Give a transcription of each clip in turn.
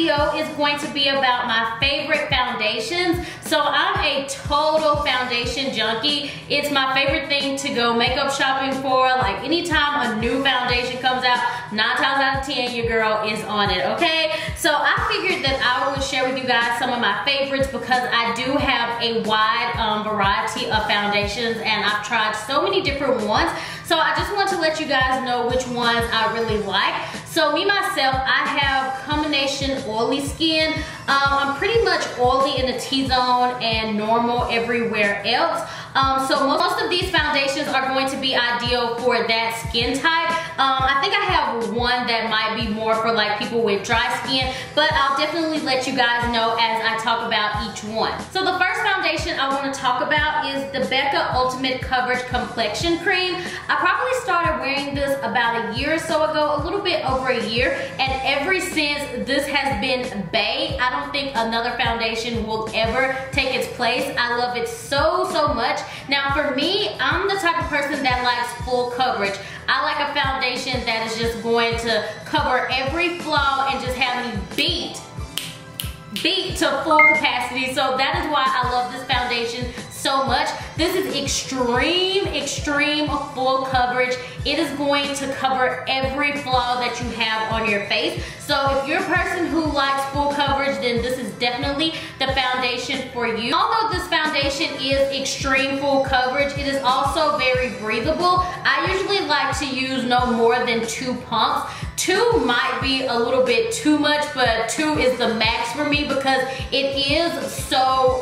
video is going to be about my favorite foundations. So I'm a total foundation junkie. It's my favorite thing to go makeup shopping for. Like anytime a new foundation comes out, 9 times out of 10 your girl is on it, okay? So I figured that I would share with you guys some of my favorites because I do have a wide variety of foundations and I've tried so many different ones. So I just want to let you guys know which ones I really like. So me myself, I have combination oily skin. I'm pretty much oily in the T-zone and normal everywhere else. So most of these foundations are going to be ideal for that skin type. I think I have one that might be more for like people with dry skin, but I'll definitely let you guys know as I talk about each one. So the first foundation I want to talk about is the Becca Ultimate Coverage Complexion Cream. I probably started wearing this about a year or so ago, a little bit over a year, and ever since this has been bae. I don't think another foundation will ever take its place. I love it so much. Now for me, I'm the type of person that likes full coverage. I like a foundation that is just going to cover every flaw and just have me beat to full capacity. So that is why I love this foundation so much. This is extreme full coverage. It is going to cover every flaw that you have on your face. So if you're a person who likes full coverage, then this is definitely the foundation for you. Although this foundation is extreme full coverage, it is also very breathable. I usually like to use no more than 2 pumps. 2 might be a little bit too much, but 2 is the max for me because it is so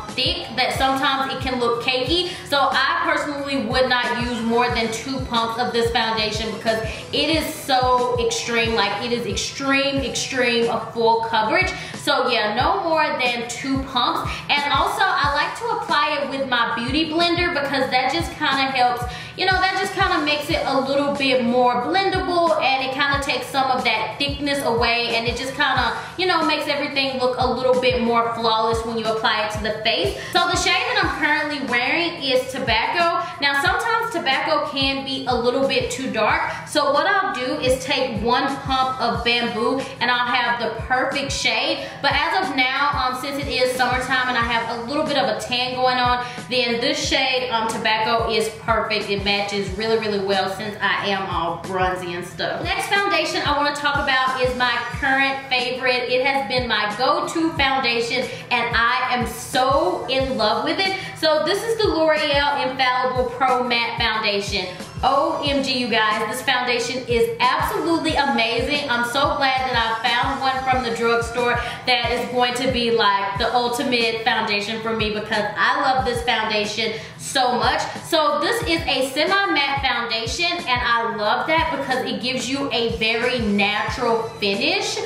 thick that sometimes it can look cakey. So I personally would not use more than 2 pumps of this foundation because it is so extreme. Like it is extreme of full coverage. So yeah, no more than 2 pumps. And also I like to apply it with my beauty blender because that just kind of helps, you know, that just kind of makes it a little bit more blendable and it kind of takes some of that thickness away and it just kind of, you know, makes everything look a little bit more flawless when you apply it to the face. So the shade that I'm currently wearing is Tobacco. Now sometimes Tobacco can be a little bit too dark. So what I'll do is take 1 pump of Bamboo and I'll have the perfect shade. But as of now, since it is summertime and I have a little bit of a tan going on, then this shade Tobacco is perfect. It matches really well since I am all bronzy and stuff. Next foundation I want to talk about is my current favorite. It has been my go-to foundation and I am so in love with it. So this is the L'Oreal Infallible Pro Matte Foundation. OMG, you guys, this foundation is absolutely amazing. I'm so glad that I found one from the drugstore that is going to be like the ultimate foundation for me because I love this foundation so much. So this is a semi-matte foundation and I love that because it gives you a very natural finish.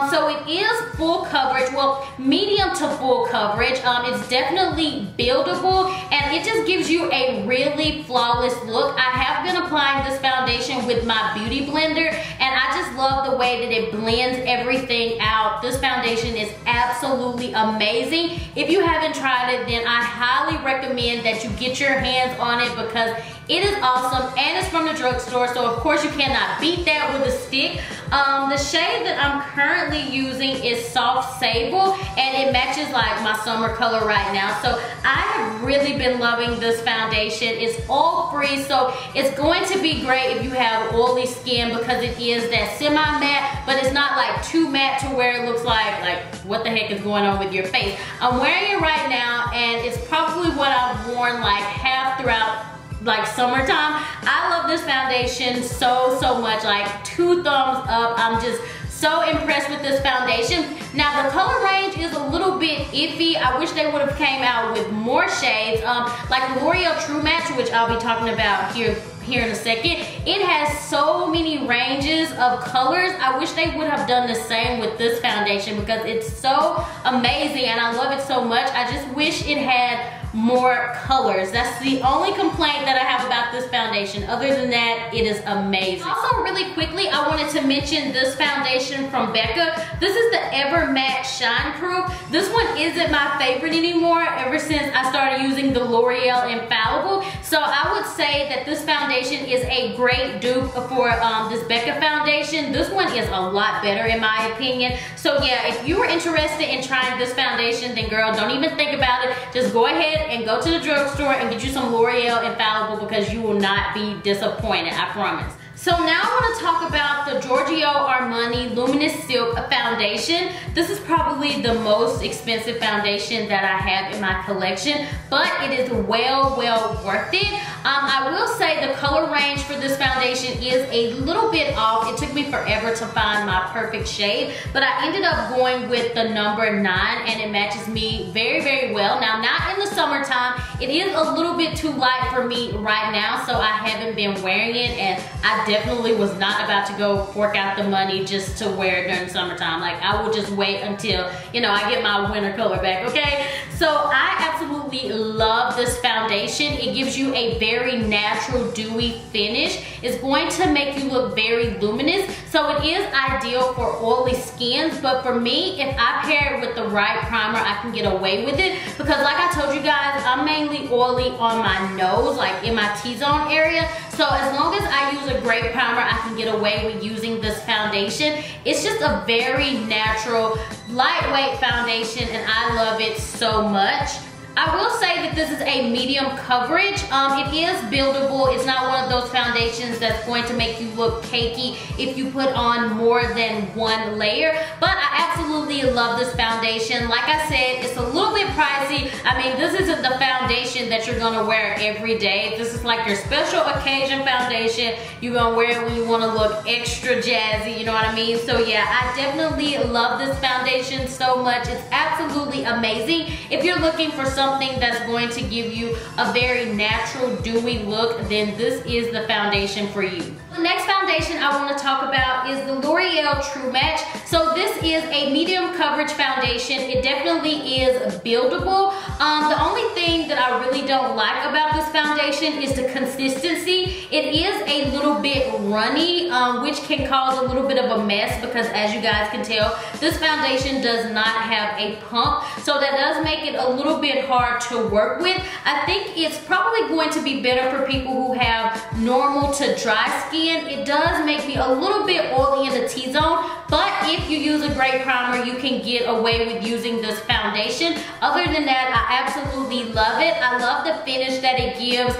So it is full coverage, well, medium to full coverage. It's definitely buildable and it just gives you a really flawless look. I have been applying this foundation with my beauty blender and I just love the way that it blends everything out. This foundation is absolutely amazing. If you haven't tried it, then I highly recommend that you get your hands on it because it is awesome and it's from the drugstore, so of course you cannot beat that with a stick. The shade that I'm currently using is Soft Sable and it matches like my summer color right now. So I have really been loving this foundation. It's oil free, so it's going to be great if you have oily skin because it is that semi-matte, but it's not like too matte to where it looks like what the heck is going on with your face. I'm wearing it right now and it's probably what I've worn like half throughout like summertime. I love this foundation so much, like 2 thumbs up. I'm just so impressed with this foundation. Now the color range is a little bit iffy. I wish they would have came out with more shades. Like L'Oreal True Match, which I'll be talking about here in a second. It has so many ranges of colors. I wish they would have done the same with this foundation because it's so amazing and I love it so much. I just wish it had more colors. That's the only complaint that I have about this foundation. Other than that, it is amazing. Also, really quickly, I wanted to mention this foundation from Becca. This is the Ever Matte Shine Proof. This one isn't my favorite anymore ever since I started using the L'Oreal Infallible. So I would say that this foundation foundation is a great dupe for this Becca foundation. This one is a lot better in my opinion. So yeah, if you are interested in trying this foundation, then girl, don't even think about it. Just go ahead and go to the drugstore and get you some L'Oreal Infallible, because you will not be disappointed, I promise. So now I want to talk about the Giorgio Armani Luminous Silk Foundation. This is probably the most expensive foundation that I have in my collection, but it is well worth it. I will say the color range for this foundation is a little bit off. It took me forever to find my perfect shade, but I ended up going with the number 9, and it matches me very well. Now, not in the summertime. It is a little bit too light for me right now, so I haven't been wearing it, and I definitely was not about to go fork out the money just to wear it during summertime. Like, I will just wait until, you know, I get my winter color back, okay? So I absolutely love this foundation. It gives you a very natural dewy finish. It's going to make you look very luminous. So it is ideal for oily skins, but for me, if I pair it with the right primer, I can get away with it, because like I told you guys, I'm mainly oily on my nose, like in my T-zone area. So as long as I use a great primer, I can get away with using this foundation. It's just a very natural, lightweight foundation, and I love it so much. I will say that this is a medium coverage. It is buildable. It's not one of those foundations that's going to make you look cakey if you put on more than one layer. But I absolutely love this foundation. Like I said, it's a little bit pricey. I mean, this isn't the foundation that you're gonna wear every day. This is like your special occasion foundation. You're gonna wear it when you wanna look extra jazzy, you know what I mean? So yeah, I definitely love this foundation so much. It's absolutely amazing. If you're looking for something that's going to give you a very natural, dewy look, then this is the foundation for you. The next foundation I want to talk about is the L'Oreal True Match. So this is a medium coverage foundation. It definitely is buildable. The only thing that I really don't like about this foundation is the consistency. It is a little bit runny, which can cause a little bit of a mess, because as you guys can tell, this foundation does not have a pump. So that does make it a little bit hard to work with. I think it's probably going to be better for people who have normal to dry skin. It does make me a little bit oily in the T-zone, but if you use a great primer, you can get away with using this foundation. Other than that, I absolutely love it. I love the finish that it gives.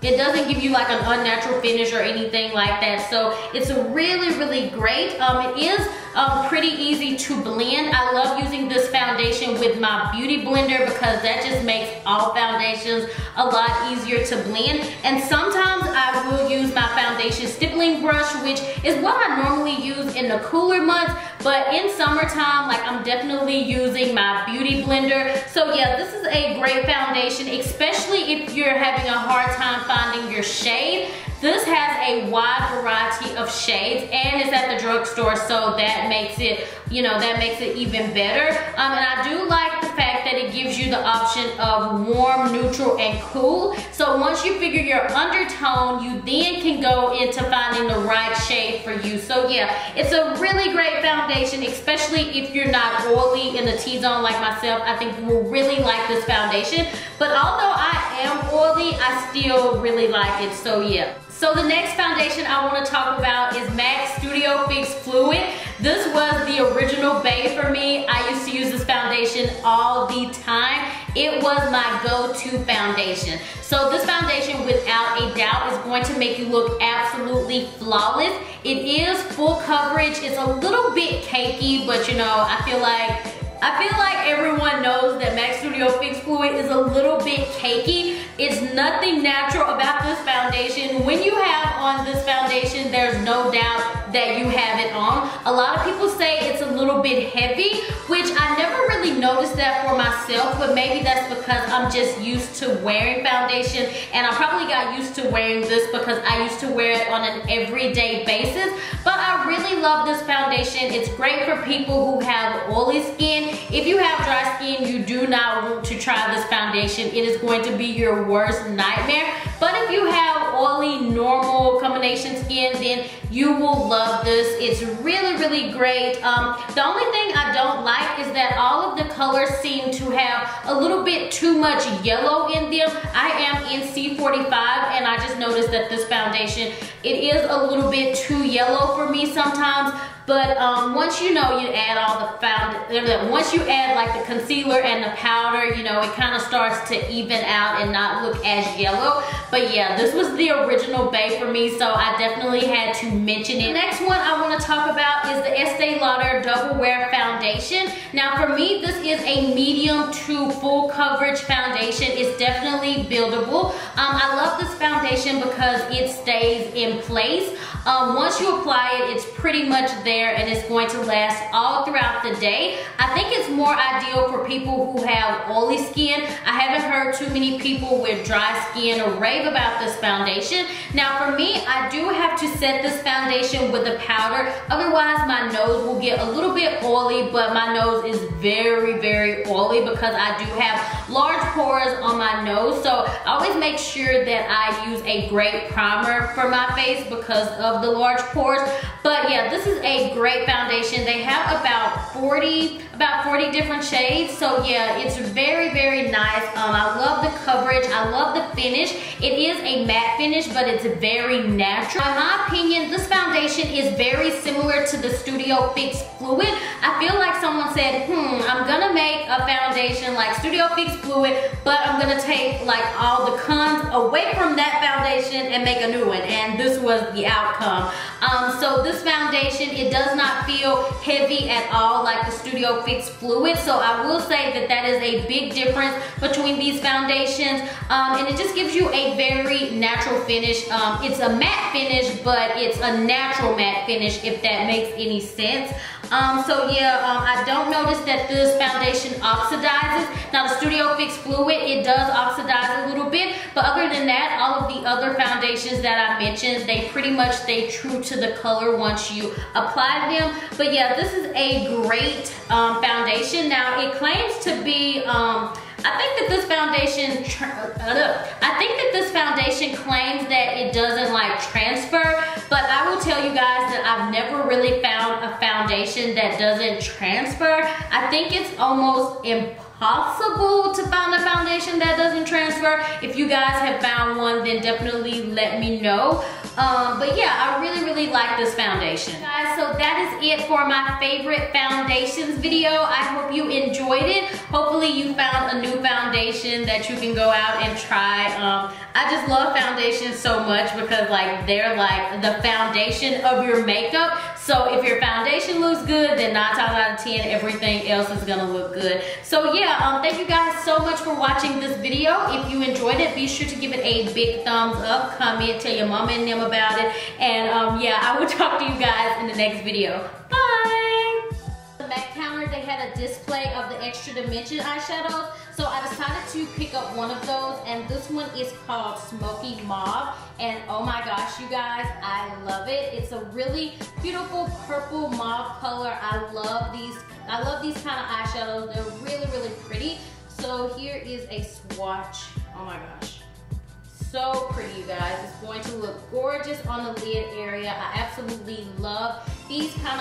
It doesn't give you like an unnatural finish or anything like that. So it's really great. It is pretty easy to blend. I love using this foundation with my beauty blender, because that just makes all foundations a lot easier to blend. And sometimes I will use my foundation stippling brush, which is what I normally use in the cooler months. But in summertime, like, I'm definitely using my beauty blender. So yeah, this is a great foundation, especially if you're having a hard time finding your shade. This has a wide variety of shades, and it's at the drugstore, so that makes it, you know, that makes it even better. And I do like the fact that it gives you the option of warm, neutral, and cool. So once you figure your undertone, you then can go into finding the right shade for you. So yeah, it's a really great foundation, especially if you're not oily in the T-zone like myself. I think you will really like this foundation. But although I am oily, I still really like it, so yeah. So the next foundation I want to talk about is MAC Studio Fix Fluid. This was the original bae for me. I used to use this foundation all the time. It was my go-to foundation. So this foundation, without a doubt, is going to make you look absolutely flawless. It is full coverage. It's a little bit cakey, but you know, I feel like everyone knows that MAC Studio Fix Fluid is a little bit cakey. It's nothing natural about this foundation. When you have on this foundation, there's no doubt that you have it on. A lot of people say it's a little bit heavy, which I never really noticed that for myself, but maybe that's because I'm just used to wearing foundation, and I probably got used to wearing this because I used to wear it on an everyday basis. But I really love this foundation. It's great for people who have oily skin. If you have dry skin, you do not want to try this foundation. It is going to be your worst nightmare. But if you have oily, normal combination skin, then you will love this. It's really great. The only thing I don't like is that all of the colors seem to have a little bit too much yellow in them. I am in C45 and I just noticed that this foundation, it is a little bit too yellow for me sometimes. But once you know you add all the once you add like the concealer and the powder, you know, it kind of starts to even out and not look as yellow. But yeah, this was the original bae for me, so I definitely had to mention it. The next one I want to talk about is the Estee Lauder Double Wear Foundation. Now for me, this is a medium to full coverage foundation. It's definitely buildable. I love this foundation because it stays in place. Once you apply it, it's pretty much there and it's going to last all throughout the day. I think it's more ideal for people who have oily skin. I haven't heard too many people with dry skin rave about this foundation. Now for me, I do have to set this foundation with a powder. Otherwise, my nose will get a little bit oily, but my nose is very, very oily because I do have large pores on my nose. So I always make sure that I use a great primer for my face because of the large pores. But yeah, this is a great foundation. They have about 40 different shades. So yeah, it's very, very nice. I love the coverage. I love the finish. It is a matte finish, but it's very natural. In my opinion, this foundation is very similar to the Studio Fix Fluid. I feel like someone said, I'm gonna make a foundation like Studio Fix Fluid, but I'm gonna take like all the cons away from that foundation and make a new one. And this was the outcome. So this foundation, it does not feel heavy at all like the Studio Fix Fluid. So I will say that that is a big difference between these foundations. And it just gives you a very natural finish. It's a matte finish, but it's a natural matte finish, if that makes any sense. So yeah, I don't notice that this foundation oxidizes. Now the Studio Fix Fluid, it does oxidize a little bit, but other than that, all of the other foundations that I mentioned, they pretty much stay true to the color once you apply them. But yeah, this is a great foundation. Now it claims to be, I think that this foundation claims that it doesn't like transfer, but I will tell you guys that I've never really found a foundation that doesn't transfer. I think it's almost impossible to find a foundation that doesn't transfer. If you guys have found one, then definitely let me know. But yeah, I really, really like this foundation. Guys, so that is it for my favorite foundations video. I hope you enjoyed it. Hopefully you found a new foundation that you can go out and try. I just love foundations so much because like they're like the foundation of your makeup. So if your foundation looks good, then 9 times out of 10, everything else is gonna look good. So yeah, thank you guys so much for watching this video. If you enjoyed it, be sure to give it a big thumbs up, comment, tell your mama and them about it. And yeah, I will talk to you guys in the next video. Bye! The back counter, they had a display of the Extra Dimension eyeshadows. So I decided to pick up one of those, and this one is called Smoky Mauve. And oh my gosh, you guys, I love it. It's a really beautiful purple mauve color. I love these kind of eyeshadows. They're really, really pretty. So here is a swatch. Oh my gosh. So pretty, you guys. It's going to look gorgeous on the lid area. I absolutely love these kind of